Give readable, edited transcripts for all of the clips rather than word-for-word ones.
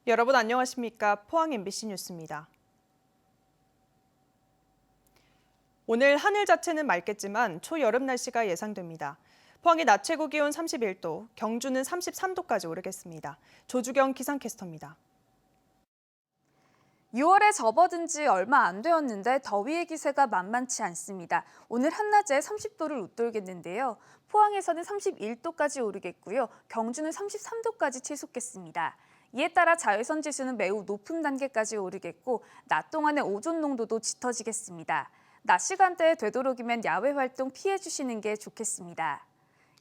여러분 안녕하십니까? 포항 MBC 뉴스입니다. 오늘 하늘 자체는 맑겠지만 초여름 날씨가 예상됩니다. 포항의 낮 최고 기온 31도, 경주는 33도까지 오르겠습니다. 조주경 기상캐스터입니다. 6월에 접어든 지 얼마 안 되었는데 더위의 기세가 만만치 않습니다. 오늘 한낮에 30도를 웃돌겠는데요. 포항에서는 31도까지 오르겠고요. 경주는 33도까지 치솟겠습니다. 이에 따라 자외선 지수는 매우 높은 단계까지 오르겠고 낮 동안의 오존 농도도 짙어지겠습니다. 낮 시간대에 되도록이면 야외 활동 피해 주시는 게 좋겠습니다.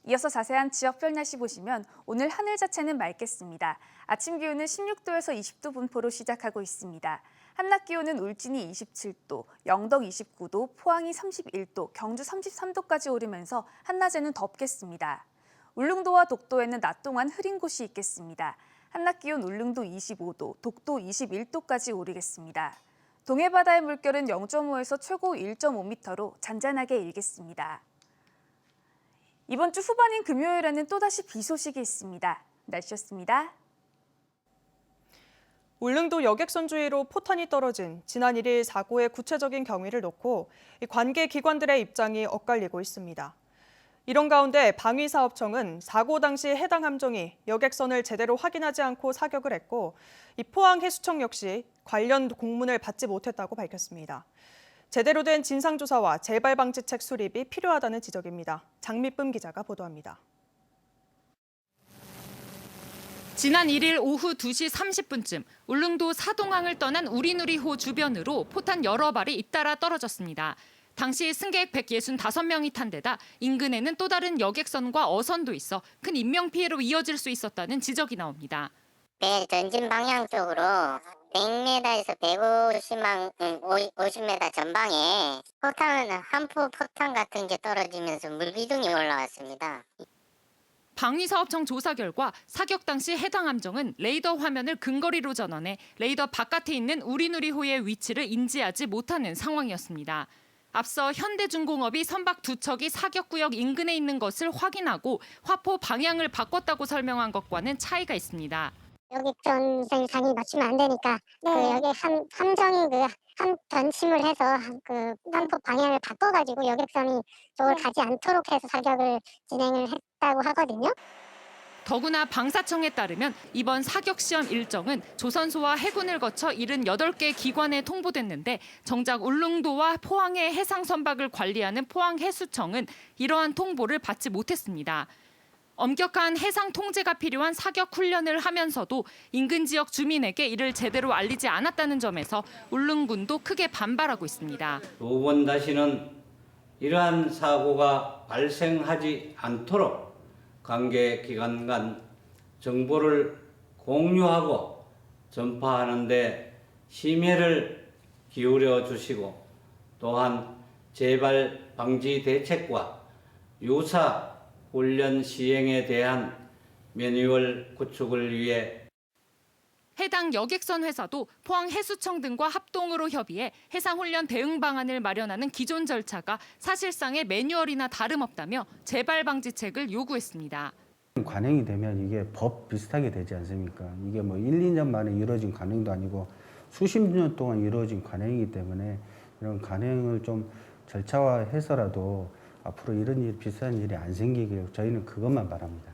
이어서 자세한 지역별 날씨 보시면 오늘 하늘 자체는 맑겠습니다. 아침 기온은 16도에서 20도 분포로 시작하고 있습니다. 한낮 기온은 울진이 27도, 영덕 29도, 포항이 31도, 경주 33도까지 오르면서 한낮에는 덥겠습니다. 울릉도와 독도에는 낮 동안 흐린 곳이 있겠습니다. 한낮 기온 울릉도 25도, 독도 21도까지 오르겠습니다. 동해바다의 물결은 0.5에서 최고 1.5m로 잔잔하게 일겠습니다. 이번 주 후반인 금요일에는 또다시 비 소식이 있습니다. 날씨였습니다. 울릉도 여객선 주위로 포탄이 떨어진 지난 1일 사고의 구체적인 경위를 놓고 관계 기관들의 입장이 엇갈리고 있습니다. 이런 가운데 방위사업청은 사고 당시 해당 함정이 여객선을 제대로 확인하지 않고 사격을 했고, 이 포항해수청 역시 관련 공문을 받지 못했다고 밝혔습니다. 제대로 된 진상조사와 재발방지책 수립이 필요하다는 지적입니다. 장미쁨 기자가 보도합니다. 지난 1일 오후 2시 30분쯤 울릉도 사동항을 떠난 우리누리호 주변으로 포탄 여러 발이 잇따라 떨어졌습니다. 당시 승객 165명이 탄 데다 인근에는 또 다른 여객선과 어선도 있어 큰 인명피해로 이어질 수 있었다는 지적이 나옵니다. 배 전진 방향 쪽으로 100m에서 150m 전방에 한포 폭탄 같은 게 떨어지면서 물기둥이 올라왔습니다. 방위사업청 조사 결과 사격 당시 해당 함정은 레이더 화면을 근거리로 전환해 레이더 바깥에 있는 우리누리호의 위치를 인지하지 못하는 상황이었습니다. 앞서 현대중공업이 선박 2척이 사격구역 인근에 있는 것을 확인하고 화포 방향을 바꿨다고 설명한 것과는 차이가 있습니다. 여객선 상이 맞추면 안 되니까 여기 함정이 함 전침을 해서 한포 방향을 바꿔가지고 여객선이 저걸 가지 않도록 해서 사격을 진행을 했다고 하거든요. 더구나 방사청에 따르면 이번 사격 시험 일정은 조선소와 해군을 거쳐 78개 기관에 통보됐는데 정작 울릉도와 포항의 해상 선박을 관리하는 포항해수청은 이러한 통보를 받지 못했습니다. 엄격한 해상 통제가 필요한 사격 훈련을 하면서도 인근 지역 주민에게 이를 제대로 알리지 않았다는 점에서 울릉군도 크게 반발하고 있습니다. 두 번 다시는 이러한 사고가 발생하지 않도록 관계기관 간 정보를 공유하고 전파하는 데 심혈을 기울여 주시고, 또한 재발 방지 대책과 유사 훈련 시행에 대한 매뉴얼 구축을 위해 해당 여객선 회사도 포항해수청 등과 합동으로 협의해 해상훈련 대응 방안을 마련하는 기존 절차가 사실상의 매뉴얼이나 다름없다며 재발 방지책을 요구했습니다. 관행이 되면 이게 법 비슷하게 되지 않습니까? 이게 뭐 1, 2년 만에 이루어진 관행도 아니고 수십 년 동안 이루어진 관행이기 때문에 이런 관행을 좀 절차화해서라도 앞으로 이런 일, 비슷한 일이 안 생기길 저희는 그것만 바랍니다.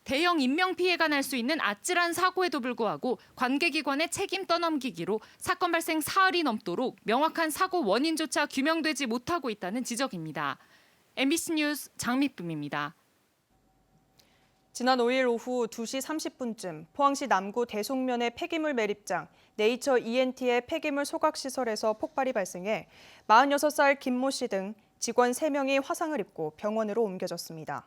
대형 인명피해가 날 수 있는 아찔한 사고에도 불구하고 관계기관의 책임 떠넘기기로 사건 발생 사흘이 넘도록 명확한 사고 원인조차 규명되지 못하고 있다는 지적입니다. MBC 뉴스 장미쁨입니다. 지난 5일 오후 2시 30분쯤 포항시 남구 대송면의 폐기물 매립장 네이처 ENT의 폐기물 소각시설에서 폭발이 발생해 46살 김모 씨 등 직원 3명이 화상을 입고 병원으로 옮겨졌습니다.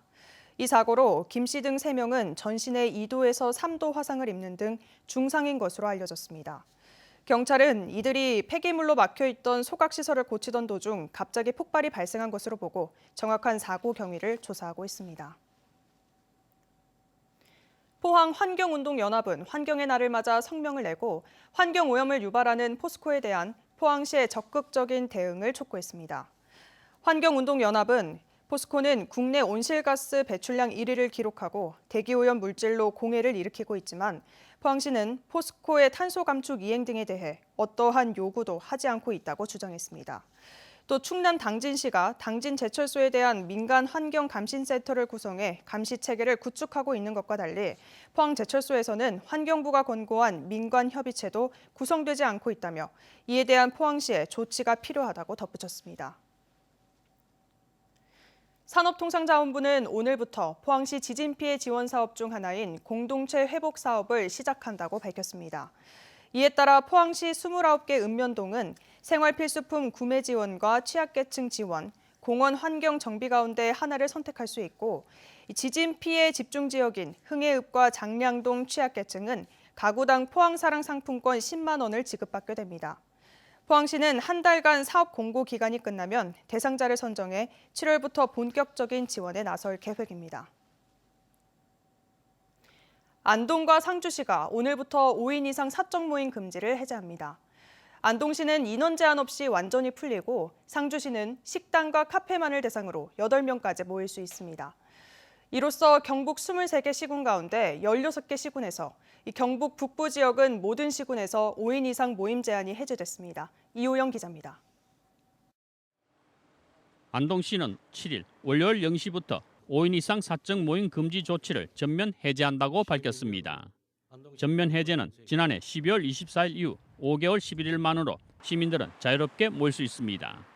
이 사고로 김 씨 등 3명은 전신에 2도에서 3도 화상을 입는 등 중상인 것으로 알려졌습니다. 경찰은 이들이 폐기물로 막혀있던 소각시설을 고치던 도중 갑자기 폭발이 발생한 것으로 보고 정확한 사고 경위를 조사하고 있습니다. 포항 환경운동연합은 환경의 날을 맞아 성명을 내고 환경오염을 유발하는 포스코에 대한 포항시의 적극적인 대응을 촉구했습니다. 환경운동연합은 포스코는 국내 온실가스 배출량 1위를 기록하고 대기오염 물질로 공해를 일으키고 있지만 포항시는 포스코의 탄소 감축 이행 등에 대해 어떠한 요구도 하지 않고 있다고 주장했습니다. 또 충남 당진시가 당진 제철소에 대한 민간 환경 감시센터를 구성해 감시 체계를 구축하고 있는 것과 달리 포항 제철소에서는 환경부가 권고한 민관 협의체도 구성되지 않고 있다며 이에 대한 포항시의 조치가 필요하다고 덧붙였습니다. 산업통상자원부는 오늘부터 포항시 지진 피해 지원 사업 중 하나인 공동체 회복 사업을 시작한다고 밝혔습니다. 이에 따라 포항시 29개 읍면동은 생활필수품 구매 지원과 취약계층 지원, 공원 환경 정비 가운데 하나를 선택할 수 있고 지진 피해 집중 지역인 흥해읍과 장량동 취약계층은 가구당 포항사랑 상품권 10만 원을 지급받게 됩니다. 포항시는 한 달간 사업 공고 기간이 끝나면 대상자를 선정해 7월부터 본격적인 지원에 나설 계획입니다. 안동과 상주시가 오늘부터 5인 이상 사적 모임 금지를 해제합니다. 안동시는 인원 제한 없이 완전히 풀리고 상주시는 식당과 카페만을 대상으로 8명까지 모일 수 있습니다. 이로써 경북 23개 시군 가운데 16개 시군에서 경북 북부 지역은 모든 시군에서 5인 이상 모임 제한이 해제됐습니다. 이호영 기자입니다. 안동시는 7일 월요일 0시부터 5인 이상 사적 모임 금지 조치를 전면 해제한다고 밝혔습니다. 전면 해제는 지난해 12월 24일 이후 5개월 11일 만으로 시민들은 자유롭게 모일 수 있습니다.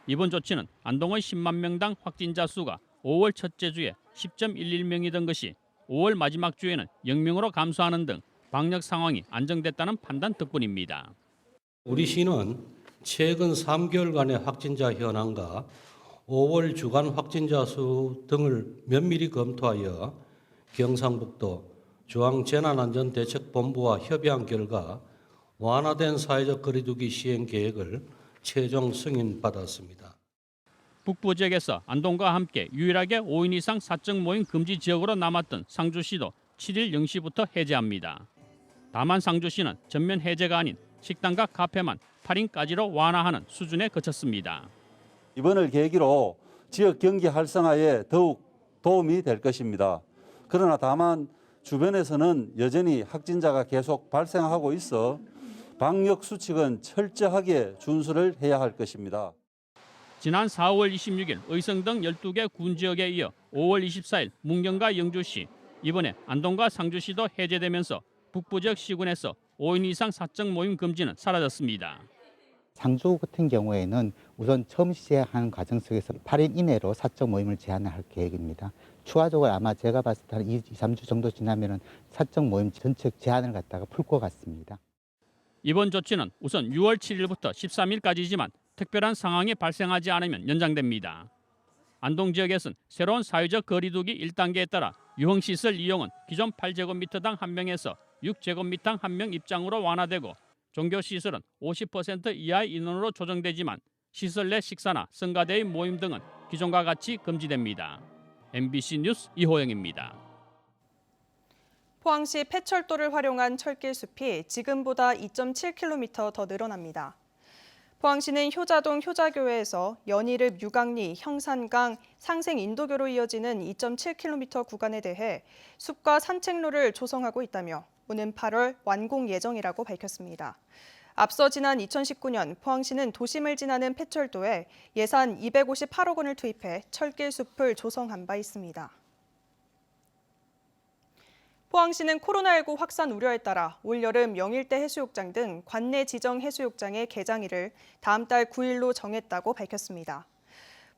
이번 조치는 안동의 10만 명당 확진자 수가 5월 첫째 주에 10.11명이던 것이 5월 마지막 주에는 0명으로 감소하는 등 방역 상황이 안정됐다는 판단 덕분입니다. 우리 시는 최근 3개월간의 확진자 현황과 5월 주간 확진자 수 등을 면밀히 검토하여 경상북도 중앙재난안전대책본부와 협의한 결과 완화된 사회적 거리두기 시행 계획을 최종 승인받았습니다. 북부 지역에서 안동과 함께 유일하게 5인 이상 사적 모임 금지 지역으로 남았던 상주시도 7일 0시부터 해제합니다. 다만 상주시는 전면 해제가 아닌 식당과 카페만 8인까지로 완화하는 수준에 그쳤습니다. 이번을 계기로 지역 경기 활성화에 더욱 도움이 될 것입니다. 그러나 다만 주변에서는 여전히 확진자가 계속 발생하고 있어 방역 수칙은 철저하게 준수를 해야 할 것입니다. 지난 4월 26일 의성 등 12개 군 지역에 이어 5월 24일 문경과 영주시, 이번에 안동과 상주시도 해제되면서 북부 지역 시군에서 5인 이상 사적 모임 금지는 사라졌습니다. 상주 같은 경우에는 우선 처음 시행하는 과정 속에서 8인 이내로 사적 모임을 제한할 계획입니다. 추가적으로 아마 제가 봤을 때 한 2, 3주 정도 지나면은 사적 모임 전체 제한을 갖다가 풀 것 같습니다. 이번 조치는 우선 6월 7일부터 13일까지지만 특별한 상황이 발생하지 않으면 연장됩니다. 안동 지역에서는 새로운 사회적 거리두기 1단계에 따라 유흥시설 이용은 기존 8제곱미터당 1명에서 6제곱미터 1명 입장으로 완화되고 종교시설은 50% 이하의 인원으로 조정되지만 시설 내 식사나 성가대의 모임 등은 기존과 같이 금지됩니다. MBC 뉴스 이호영입니다. 포항시 폐철도를 활용한 철길 숲이 지금보다 2.7km 더 늘어납니다. 포항시는 효자동 효자교회에서 연희읍 유강리, 형산강, 상생 인도교로 이어지는 2.7km 구간에 대해 숲과 산책로를 조성하고 있다며 오는 8월 완공 예정이라고 밝혔습니다. 앞서 지난 2019년 포항시는 도심을 지나는 폐철도에 예산 258억 원을 투입해 철길 숲을 조성한 바 있습니다. 포항시는 코로나19 확산 우려에 따라 올여름 영일대 해수욕장 등 관내 지정 해수욕장의 개장일을 다음 달 9일로 정했다고 밝혔습니다.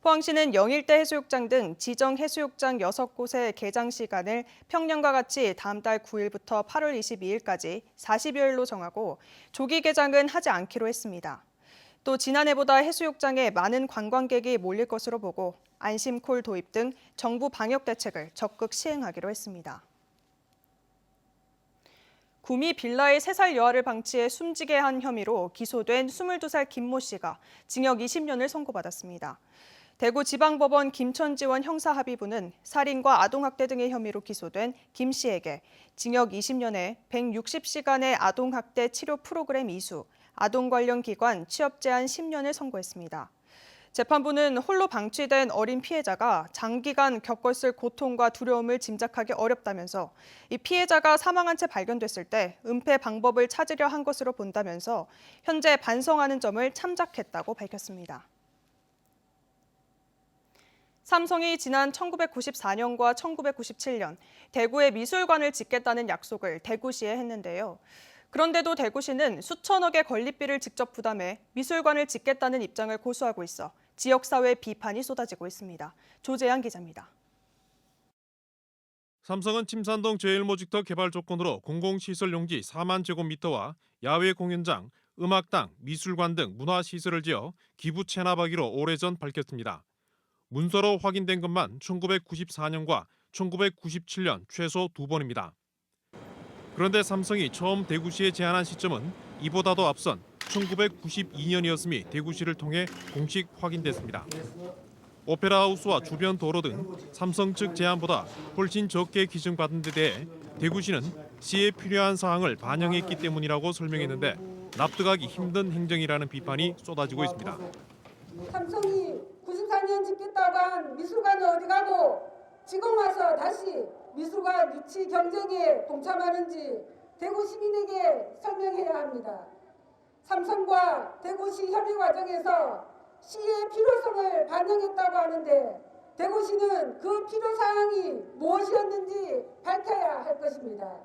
포항시는 영일대 해수욕장 등 지정 해수욕장 6곳의 개장 시간을 평년과 같이 다음 달 9일부터 8월 22일까지 40여일로 정하고 조기 개장은 하지 않기로 했습니다. 또 지난해보다 해수욕장에 많은 관광객이 몰릴 것으로 보고 안심콜 도입 등 정부 방역 대책을 적극 시행하기로 했습니다. 구미 빌라의 3살 여아를 방치해 숨지게 한 혐의로 기소된 22살 김모 씨가 징역 20년을 선고받았습니다. 대구지방법원 김천지원 형사합의부는 살인과 아동학대 등의 혐의로 기소된 김 씨에게 징역 20년에 160시간의 아동학대 치료 프로그램 이수, 아동 관련 기관 취업 제한 10년을 선고했습니다. 재판부는 홀로 방치된 어린 피해자가 장기간 겪었을 고통과 두려움을 짐작하기 어렵다면서 이 피해자가 사망한 채 발견됐을 때 은폐 방법을 찾으려 한 것으로 본다면서 현재 반성하는 점을 참작했다고 밝혔습니다. 삼성이 지난 1994년과 1997년 대구에 미술관을 짓겠다는 약속을 대구시에 했는데요. 그런데도 대구시는 수천억의 건립비를 직접 부담해 미술관을 짓겠다는 입장을 고수하고 있어 지역사회 비판이 쏟아지고 있습니다. 조재한 기자입니다. 삼성은 침산동 제1모직터 개발 조건으로 공공시설 용지 4만 제곱미터와 야외 공연장, 음악당, 미술관 등 문화시설을 지어 기부 체납하기로 오래전 밝혔습니다. 문서로 확인된 것만 1994년과 1997년 최소 2번입니다. 그런데 삼성이 처음 대구시에 제안한 시점은 이보다도 앞선 1992년이었음이 대구시를 통해 공식 확인됐습니다. 오페라하우스와 주변 도로 등 삼성 측 제안보다 훨씬 적게 기증받은 데 대해 대구시는 시에 필요한 사항을 반영했기 때문이라고 설명했는데 납득하기 힘든 행정이라는 비판이 쏟아지고 있습니다. 삼성이 94년 짓겠다고 한 미술관은 어디 가고 지금 와서 다시 미술관 유치 경쟁에 동참하는지 대구 시민에게 설명해야 합니다. 삼성과 대구시 협의 과정에서 시의 필요성을 반영했다고 하는데 대구시는 그 필요사항이 무엇이었는지 밝혀야 할 것입니다.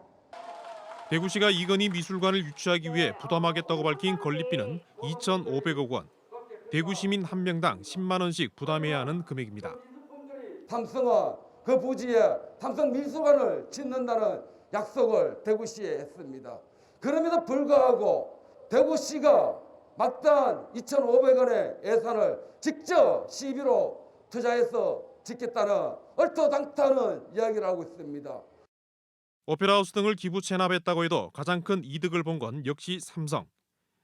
대구시가 이건희 미술관을 유치하기 위해 부담하겠다고 밝힌 건립비는 2,500억 원. 대구 시민 한 명당 10만 원씩 부담해야 하는 금액입니다. 삼성은 그 부지에 삼성 미술관을 짓는다는 약속을 대구시에 했습니다. 그럼에도 불구하고 대구시가 마땅한 2,500원의 예산을 직접 시비로 투자해서 짓겠다는 얼토당토하는 이야기를 하고 있습니다. 오페라하우스 등을 기부 체납했다고 해도 가장 큰 이득을 본 건 역시 삼성.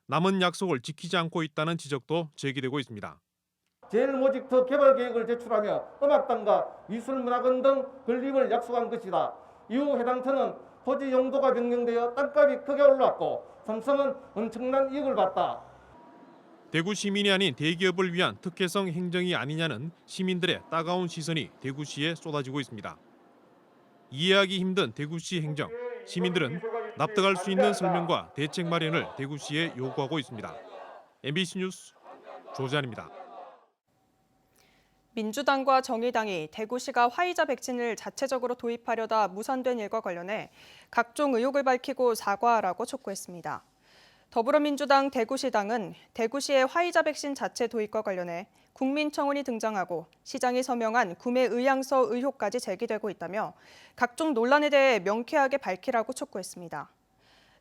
남은 약속을 지키지 않고 있다는 지적도 제기되고 있습니다. 제1모직터 개발 계획을 제출하며 음악당과 미술문화관 등 건립을 약속한 것이다. 이후 해당 터는 토지 용도가 변경되어 땅값이 크게 올랐고 삼성은 엄청난 이익을 봤다. 대구 시민이 아닌 대기업을 위한 특혜성 행정이 아니냐는 시민들의 따가운 시선이 대구시에 쏟아지고 있습니다. 이해하기 힘든 대구시 행정. 시민들은 납득할 수 있는 설명과 대책 마련을 대구시에 요구하고 있습니다. MBC 뉴스 조재한입니다. 민주당과 정의당이 대구시가 화이자 백신을 자체적으로 도입하려다 무산된 일과 관련해 각종 의혹을 밝히고 사과하라고 촉구했습니다. 더불어민주당 대구시당은 대구시의 화이자 백신 자체 도입과 관련해 국민청원이 등장하고 시장이 서명한 구매 의향서 의혹까지 제기되고 있다며 각종 논란에 대해 명쾌하게 밝히라고 촉구했습니다.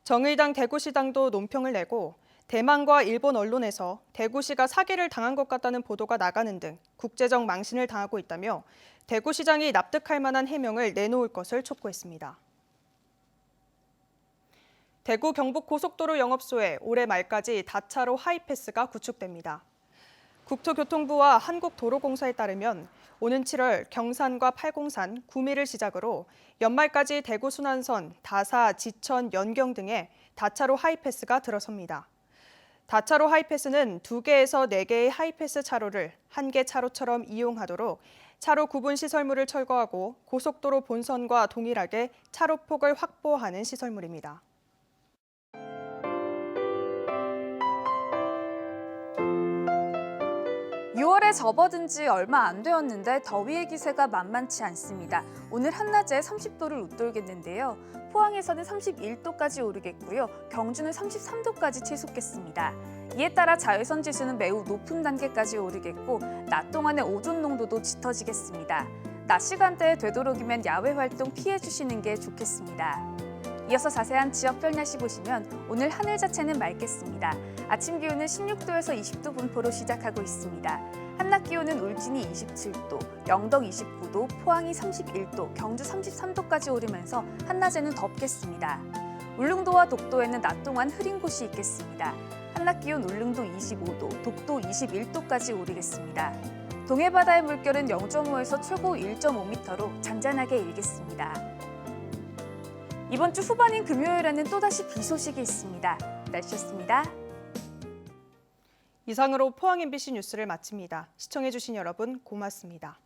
정의당 대구시당도 논평을 내고 대만과 일본 언론에서 대구시가 사기를 당한 것 같다는 보도가 나가는 등 국제적 망신을 당하고 있다며 대구시장이 납득할 만한 해명을 내놓을 것을 촉구했습니다. 대구 경북 고속도로 영업소에 올해 말까지 다차로 하이패스가 구축됩니다. 국토교통부와 한국도로공사에 따르면 오는 7월 경산과 팔공산, 구미를 시작으로 연말까지 대구 순환선, 다사, 지천, 연경 등에 다차로 하이패스가 들어섭니다. 다차로 하이패스는 2개에서 4개의 하이패스 차로를 1개 차로처럼 이용하도록 차로 구분 시설물을 철거하고 고속도로 본선과 동일하게 차로폭을 확보하는 시설물입니다. (6월에) 접어든 지 얼마 안 되었는데 더위의 기세가 만만치 않습니다. 오늘 한낮에 30도를 웃돌겠는데요. 포항에서는 31도까지 오르겠고요. 경주는 33도까지 치솟겠습니다. 이에 따라 자외선 지수는 매우 높은 단계까지 오르겠고 낮 동안의 오존 농도도 짙어지겠습니다. 낮 시간대에 되도록이면 야외 활동 피해 주시는 게 좋겠습니다. 이어서 자세한 지역별 날씨 보시면 오늘 하늘 자체는 맑겠습니다. 아침 기온은 16도에서 20도 분포로 시작하고 있습니다. 한낮 기온은 울진이 27도, 영덕 29도, 포항이 31도, 경주 33도까지 오르면서 한낮에는 덥겠습니다. 울릉도와 독도에는 낮 동안 흐린 곳이 있겠습니다. 한낮 기온 울릉도 25도, 독도 21도까지 오르겠습니다. 동해바다의 물결은 0.5에서 최고 1.5m로 잔잔하게 일겠습니다. 이번 주 후반인 금요일에는 또다시 비 소식이 있습니다. 날씨였습니다. 이상으로 포항 MBC 뉴스를 마칩니다. 시청해주신 여러분 고맙습니다.